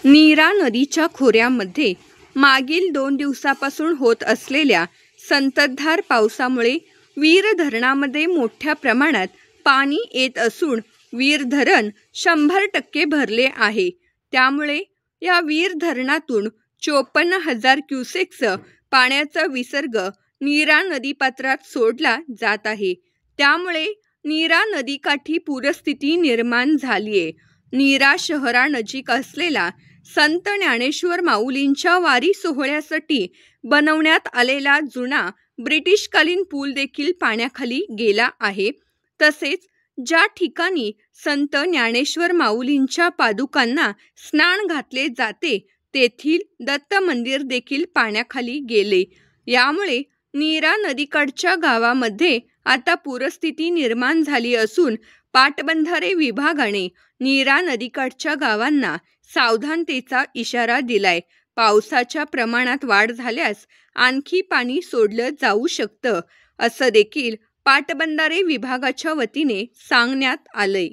नीरा नदीच्या खोऱ्यामध्ये मागील 2 दिवसापासून होत असलेल्या संततधार पावसामुळे वीर धरणामध्ये मोठ्या प्रमाणात पाणी येत असून वीर धरण 100% भरले आहे। त्यामुळे या वीर धरणातून 54,000 क्युसेक्स पाण्याचा विसर्ग नीरा नदीपात्रात सोडला जात आहे। त्यामुळे नीरा नदीकाठी पूरस्थिती निर्माण झाली आहे। नीरा शहरानजीक असलेला संत ज्ञानेश्वर माऊलींच्या वारी सोहळ्यासाठी बनवण्यात आलेला जुना ब्रिटिशकालीन पूल देखील पाण्याखाली गेला आहे। तसेच ज्या ठिकाणी संत ज्ञानेश्वर माऊलींच्या पादुकांना स्नान घातले जाते तेथील दत्त मंदिर देखील पाण्याखाली गेले। यामुळे नीरा नदीकाठच्या गावामध्ये आता पूरस्थिती निर्माण झाली असून पाटबंधारे विभागाने नीरा नदीकाठच्या गावांना सावधानतेचा इशारा दिलाय। पावसाच्या प्रमाणात वाढ झाल्यास आणखी पाणी सोडलं जाऊ शकतं, असं देखील पाटबंधारे विभागाच्या वतीने सांगण्यात आलंय।